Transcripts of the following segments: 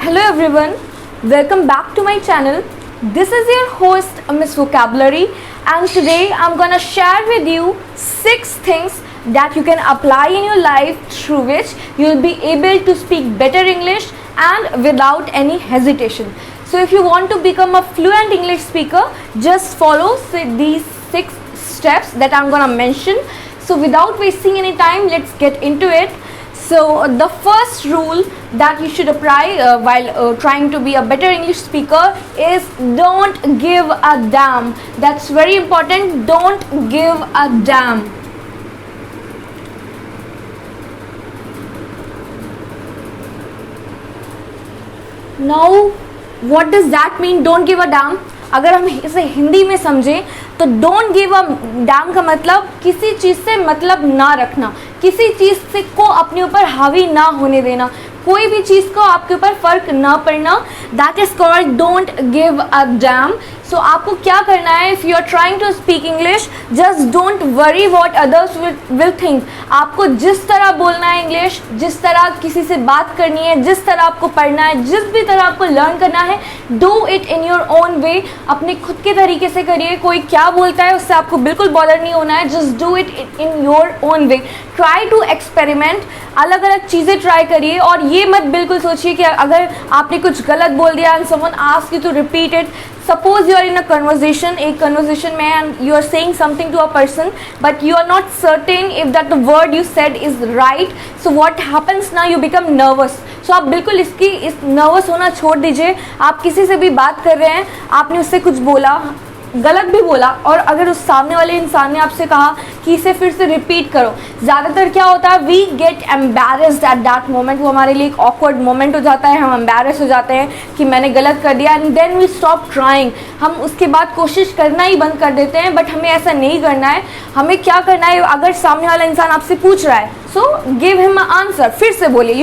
Hello everyone, welcome back to my channel. This is your host Miss Vocabulary, and today I'm gonna share with you 6 things that you can apply in your life through which you'll be able to speak better English and without any hesitation. So if you want to become a fluent English speaker, just follow these 6 steps that I'm gonna mention. So without wasting any time, let's get into it. So the first rule that you should apply while trying to be a better English speaker is don't give a damn. That's very important. Don't give a damn. Now, what does that mean? Don't give a damn. अगर हम इसे हिंदी में समझें तो don't give a dam का मतलब किसी चीज़ से मतलब ना रखना, किसी चीज़ से को अपने ऊपर हावी ना होने देना, कोई भी चीज़ को आपके ऊपर फ़र्क ना पड़ना. That is called don't give a damn. So आपको क्या करना है? If you are trying to speak English, just don't worry what others will think. आपको जिस तरह बोलना है इंग्लिश, जिस तरह किसी से बात करनी है, जिस तरह आपको पढ़ना है, जिस भी तरह आपको लर्न करना है, do it in your own वे. अपने खुद के तरीके से करिए. कोई क्या बोलता है उससे आपको बिल्कुल बॉदर नहीं होना है. Just do it in your own way. Try to experiment. अलग अलग चीज़ें ट्राई करिए और ये मत बिल्कुल सोचिए कि अगर आपने कुछ गलत बोल दिया and someone ask you to repeat it. Suppose you are in a conversation, एक conversation में, and you are saying something to a person, but you are not certain if that the word you said is right. So what happens now? You become nervous. So आप बिल्कुल इस nervous होना छोड़ दीजिए. आप किसी से भी बात कर रहे हैं, आपने उससे कुछ बोला, गलत भी बोला, और अगर उस सामने वाले इंसान ने आपसे कहा कि इसे फिर से रिपीट करो, ज़्यादातर क्या होता है, we get embarrassed at that moment. वो हमारे लिए एक ऑकवर्ड मोमेंट हो जाता है. हम एम्बैरेस हो जाते हैं कि मैंने गलत कर दिया, and then we stop trying. हम उसके बाद कोशिश करना ही बंद कर देते हैं. बट हमें ऐसा नहीं करना है. हमें क्या करना है? अगर सामने वाला इंसान आपसे पूछ रहा है, सो गिव हिम आंसर. फिर से बोलिए.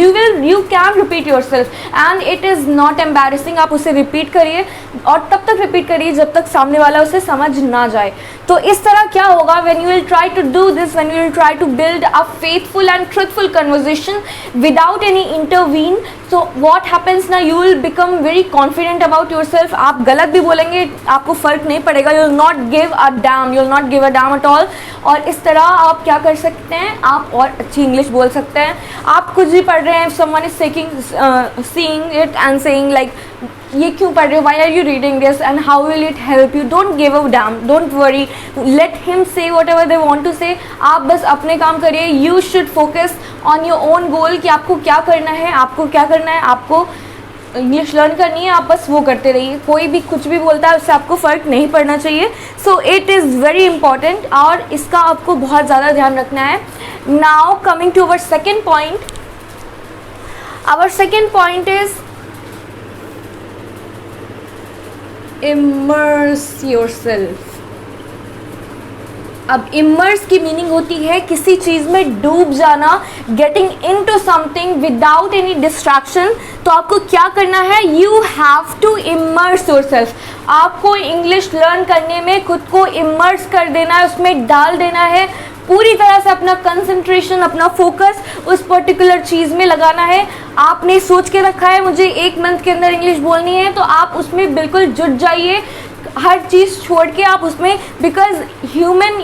You can repeat your self and it is not embarrassing. आप उसे रिपीट करिए और तब तक रिपीट करिए जब तक सामने वाला उसे समझ ना जाए. तो इस तरह क्या होगा, when you will try to do this, when you will try to build a faithful and truthful conversation without any intervene, so what happens ना, you will become very confident about yourself. आप गलत भी बोलेंगे, आपको फ़र्क नहीं पड़ेगा. You will not give a damn, you will not give a damn at all. और इस तरह आप क्या कर सकते हैं, आप और अच्छी इंग्लिश बोल सकते हैं. आप कुछ भी पढ़ रहे हैं, someone is seeing it and saying like, ये क्यों पढ़ रहे हो, why are you reading this and how will it help you, don't give a damn, don't worry, let him say whatever they want to say. आप बस अपने काम करिए. You should focus on your own goal कि आपको क्या करना है, आपको क्या करना है, आपको इंग्लिश लर्न करनी है. आप बस वो करते रहिए. कोई भी कुछ भी बोलता है उससे आपको फ़र्क नहीं पड़ना चाहिए. So it is very important और इसका आपको बहुत ज़्यादा ध्यान रखना है. Now coming to our second point. Our second point is immerse yourself. अब इमर्स की मीनिंग होती है किसी चीज़ में डूब जाना, getting into something without any distraction. तो आपको क्या करना है? You have to immerse yourself. आपको इंग्लिश लर्न करने में खुद को इमर्स कर देना है, उसमें डाल देना है. पूरी तरह से अपना कंसंट्रेशन, अपना फोकस उस पर्टिकुलर चीज़ में लगाना है. आपने सोच के रखा है मुझे 1 मंथ के अंदर इंग्लिश बोलनी है, तो आप उसमें बिल्कुल जुट जाइए. हर चीज़ छोड़ के आप उसमें, because human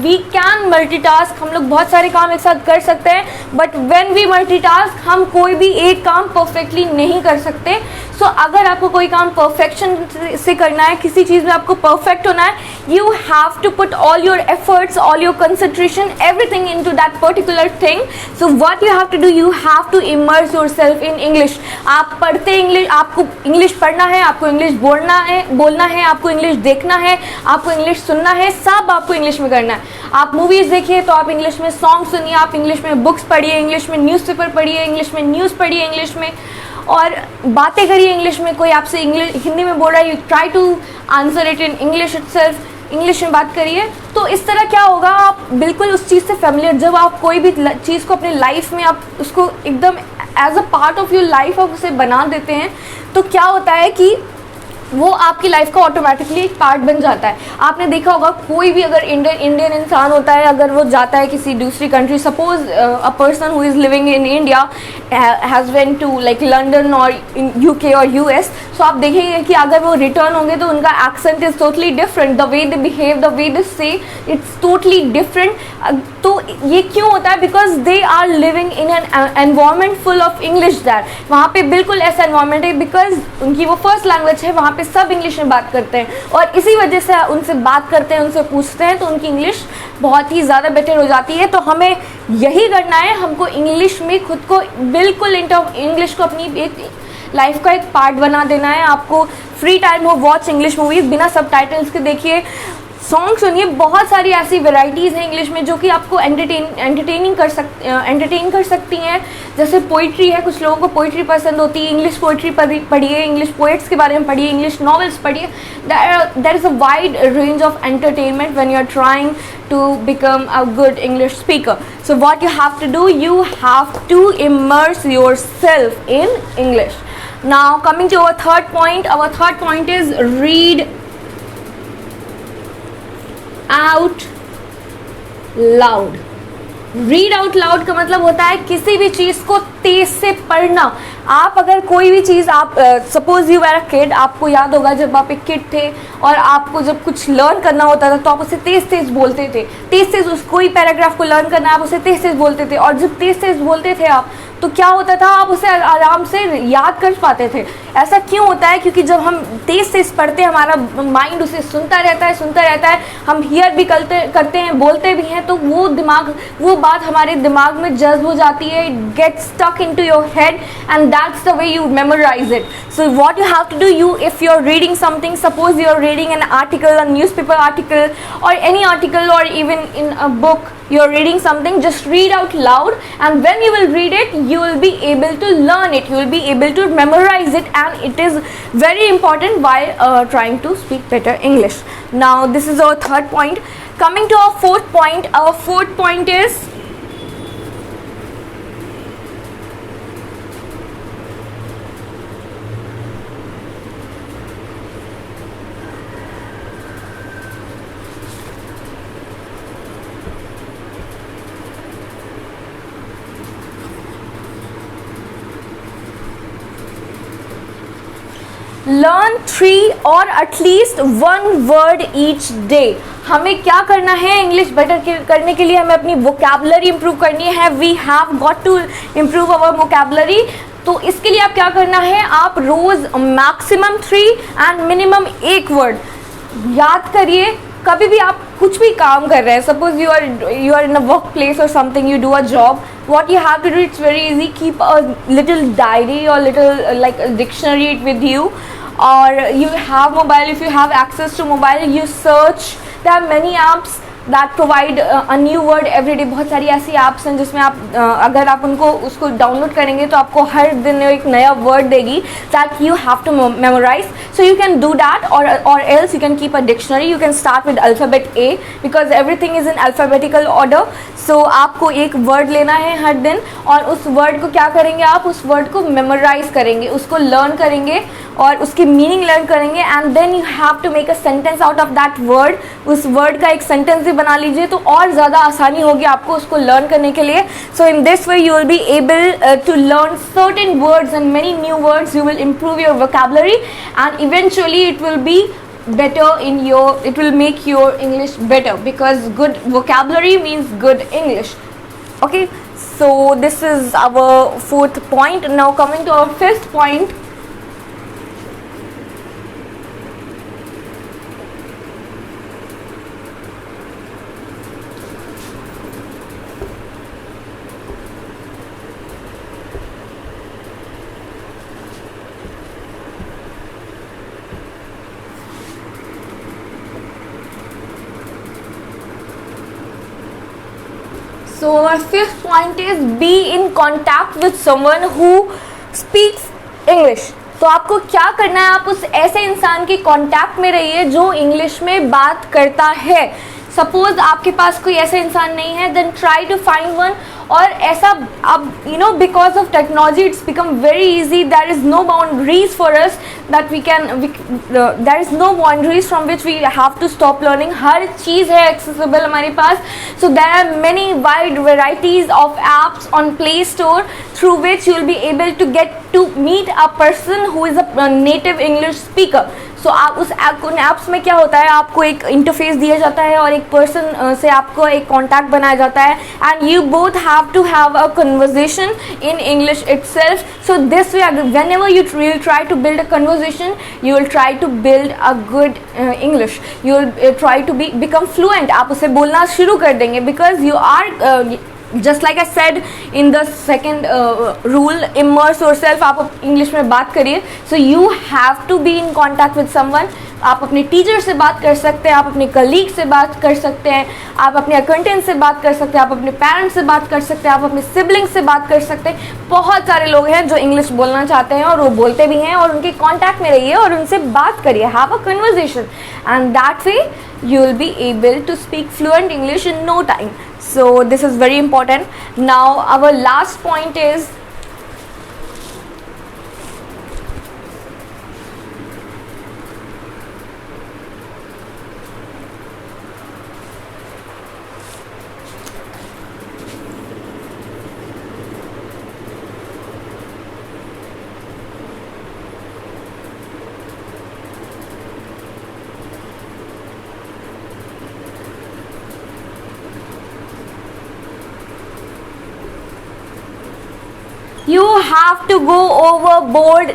we can multitask. हम लोग बहुत सारे काम एक साथ कर सकते हैं, बट व्हेन वी मल्टीटास्क हम कोई भी एक काम परफेक्टली नहीं कर सकते. सो अगर आपको कोई काम परफेक्शन से करना है, किसी चीज़ में आपको परफेक्ट होना है, you have to put all your efforts, all your concentration, everything in to that particular thing. So what you have to do, you have to immerse yourself in English. आप पढ़ते English, आपको English पढ़ना है, आपको English बोलना है, आपको English देखना है, आपको इंग्लिश सुनना है, सब आपको इंग्लिश में करना है. आप मूवीज़ देखिए तो आप इंग्लिश में सॉन्ग सुनिए, आप इंग्लिश में बुक्स पढ़िए, इंग्लिश में न्यूज़पेपर पढ़िए, इंग्लिश में न्यूज़ पढ़िए इंग्लिश में, और बातें करिए इंग्लिश में. कोई आपसे इंग्लिश हिंदी में बोल रहा है, you try to answer it in English itself. English में बात करिए. तो इस तरह क्या होगा, आप बिल्कुल उस चीज़ से फेमिलियर, जब आप कोई भी चीज़ को अपने लाइफ में आप उसको एकदम as a part of your life आप उसे बना देते हैं, तो क्या होता है कि वो आपकी लाइफ का ऑटोमेटिकली एक पार्ट बन जाता है। आपने देखा होगा कोई भी अगर इंडियन इंसान होता है, अगर वो जाता है किसी दूसरी country, suppose a person who is living in India has went to like London और यूके और यूएस, सो आप देखेंगे कि अगर वो रिटर्न होंगे तो उनका accent is totally different, the way they behave, the way they say, it's totally different. तो ये क्यों होता है? Because they are living in an environment full of English that, वहाँ पे बिल्कुल ऐसा एनवायरमेंट है, बिकॉज उनकी वो फर्स्ट लैंग्वेज है, वहाँ पे सब इंग्लिश में बात करते हैं और इसी वजह से उनसे बात करते हैं, उनसे पूछते हैं तो उनकी इंग्लिश बहुत ही ज़्यादा बेटर हो जाती है। तो हमें यही करना है, हमको इंग्लिश में खुद को बिल्कुल इंग्लिश को अपनी एक लाइफ का एक पार्ट बना देना है। आपको फ्री टाइम हो, वॉच इंग्लिश मूवीज, बिना सबटाइटल्स के देखिए, सॉन्ग सुनिए। बहुत सारी ऐसी वैरायटीज़ हैं इंग्लिश में जो कि आपको एंटरटेन कर सकती हैं। जैसे पोइट्री है, कुछ लोगों को पोइट्री पसंद होती है, इंग्लिश पोइट्री पढ़िए, इंग्लिश पोएट्स के बारे में पढ़िए, इंग्लिश नॉवेल्स पढ़िए। There is a wide range of entertainment when you are trying to become a good English speaker. So what you have to do, you have to immerse yourself in English. Now coming to our third point is read out loud. Read out loud का मतलब होता है किसी भी चीज़ को तेज से पढ़ना। आप अगर कोई भी चीज़, आप suppose you are a kid, आपको याद होगा जब आप एक किड थे और आपको जब कुछ लर्न करना होता था तो आप उसे तेज तेज बोलते थे, तेज उस कोई पैराग्राफ को लर्न करना है आप उसे तेज तेज बोलते थे, और जब तेज तेज बोलते थे आप तो क्या होता था, आप उसे आराम से याद कर पाते थे। ऐसा क्यों होता है? क्योंकि जब हम तेज तेज पढ़ते हैं हमारा माइंड उसे सुनता रहता है, हम हियर भी करते हैं, बोलते भी हैं, तो वो बात हमारे दिमाग में जज्ब हो जाती है, it gets stuck into your head and that's the way you memorise it. So what you have to do, you if you're reading something, suppose you're reading an article, a newspaper article or any article, or even in a book you're reading something, just read out loud, and when you will read it you will be able to learn it, you will be able to memorize it, and it is very important while trying to speak better English. Now this is our third point. Coming to our fourth point is learn 3 और at least 1 word each day. हमें क्या करना है English better करने के लिए? हमें अपनी वोकैबुलरी इंप्रूव करनी है। We have got to improve our vocabulary. तो इसके लिए आप क्या करना है, आप रोज मैक्सिमम 3 एंड मिनिमम 1 वर्ड याद करिए। कभी भी आप कुछ भी काम कर रहे हैं, suppose you are in a work place और something, you do a job, what you have to do, it's very easy, keep a little diary or little like a dictionary with you, or you have mobile, if you have access to mobile, you search. There are many apps that provide a new word every day. बहुत सारी ऐसी apps हैं जिसमें आप अगर आप उसको download करेंगे तो आपको हर दिन एक नया वर्ड देगी that you have to memorize. So you can do that, or else you can keep a dictionary. You can start with alphabet A because everything is in alphabetical order. So आपको एक word लेना है हर दिन, और उस word को क्या करेंगे, आप उस वर्ड को मेमोराइज करेंगे, उसको लर्न करेंगे और उसकी मीनिंग लर्न करेंगे, and then you have to make a sentence out of that word. उस वर्ड का एक सेंटेंस भी बना लीजिए तो और ज़्यादा आसानी होगी आपको उसको लर्न करने के लिए। So in this way you will be able to learn certain words and many new words, you will improve your vocabulary, and eventually it will be better it will make your English better, because good vocabulary means good English. Okay, so this is our 4th point. Now coming to our 5th point, so our 5th point is be in contact with someone who speaks English. तो आपको क्या करना है, आप उस ऐसे इंसान के कांटेक्ट में रहिए जो इंग्लिश में बात करता है। सपोज आपके पास कोई ऐसा इंसान नहीं है, then try to find one, और ऐसा अब because of technology it's become very easy, there is no boundaries for us that we can, there is no boundaries from which we have to stop learning. हर चीज़ है accessible हमारे पास. So there are many wide varieties of apps on play store through which you will be able to get to meet a person who is a native English speaker. सो आप उस apps में क्या होता है, आपको एक इंटरफेस दिया जाता है और एक पर्सन से आपको एक कॉन्टैक्ट बनाया जाता है and you both have to have a conversation in English itself. So this way whenever you will try to build a conversation you will try to build a good English, you will try to become fluent. आप उसे बोलना शुरू कर देंगे because you are just like I said in the second rule, immerse yourself. आप English में बात करिए. So you have to be in contact with someone. आप अपने टीचर से बात कर सकते हैं, आप अपने कलीग से बात कर सकते हैं, आप अपने अकाउंटेंट से बात कर सकते हैं, आप अपने पेरेंट्स से बात कर सकते हैं, आप अपने सिबलिंग से बात कर सकते हैं. बहुत सारे लोग हैं जो इंग्लिश बोलना चाहते हैं और वो बोलते भी हैं, और उनके कॉन्टैक्ट में रहिए और उनसे बात करिए. Have a conversation and that way you will be able to speak fluent English in no time. So this is very important. Now our last point is you have to go overboard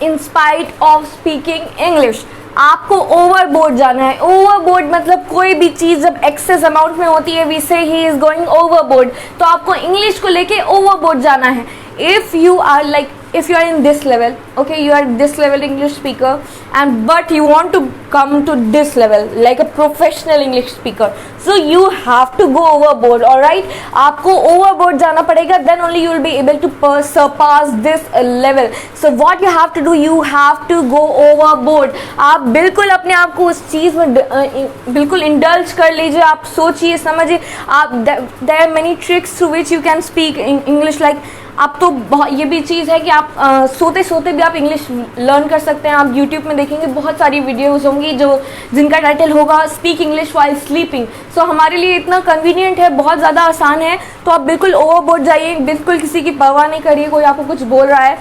in spite of speaking English. आपको overboard जाना है. Overboard मतलब कोई भी चीज़ जब excess amount में होती है वी से ही इज गोइंग ओवरबोर्ड. तो आपको इंग्लिश को लेके ओवरबोर्ड जाना है. If you are like, if you are in this level, okay, you are this level English speaker and but you want to come to this level like a professional English speaker, so you have to go overboard. all right, आपको overboard जाना पड़ेगा, then only you will be able to surpass this level. So what you have to do, you have to go overboard. आप बिल्कुल अपने आप को उस चीज़ में बिल्कुल इंडल्ज कर लीजिए. आप सोचिए, समझिए. आप there are many tricks through which you can speak in English. like आप तो बहुत, ये भी चीज़ है कि आप सोते सोते भी आप इंग्लिश लर्न कर सकते हैं. आप यूट्यूब में देखेंगे बहुत सारी वीडियोस होंगी जिनका टाइटल होगा स्पीक इंग्लिश वाइल स्लीपिंग. सो हमारे लिए इतना कन्वीनियंट है, बहुत ज़्यादा आसान है. तो आप बिल्कुल ओवरबोर्ड जाइए, बिल्कुल किसी की परवाह नहीं करिए कोई आपको कुछ बोल रहा है.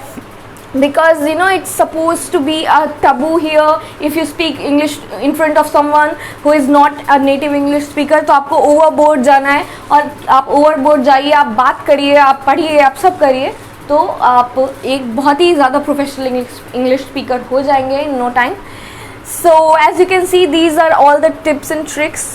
because it's supposed to be a taboo here if you speak English in front of someone who is not a native English speaker. तो आपको overboard जाना है और आप overboard जाइए, आप बात करिए, आप पढ़िए, आप सब करिए, तो आप एक बहुत ही ज़्यादा प्रोफेशनल इंग्लिश स्पीकर हो जाएंगे in no time. So as you can see, these are all the tips and tricks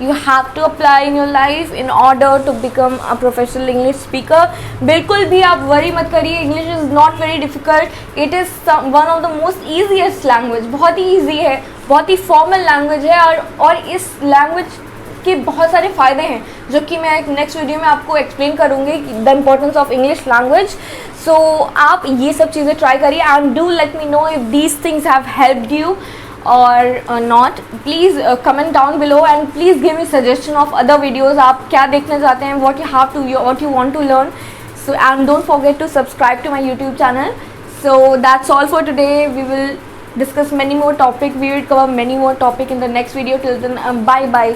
you have to apply in your life in order to become a professional English speaker. बिल्कुल भी आप worry मत करिए. English is not very difficult. It is one of the most easiest language. बहुत ही easy है, बहुत ही formal language है और इस language के बहुत सारे फ़ायदे हैं जो कि मैं नेक्स्ट वीडियो में आपको एक्सप्लेन करूँगी, the importance of English language. So आप ये सब चीज़ें ट्राई करिए and do let me know if these things have helped you or not. Please comment down below and please give me suggestion of other videos. आप क्या देखना चाहते हैं, what you want to learn. So and don't forget to subscribe to my YouTube channel. So that's all for today. We will discuss many more topics. We will cover many more topics in the next video. Till then, bye bye.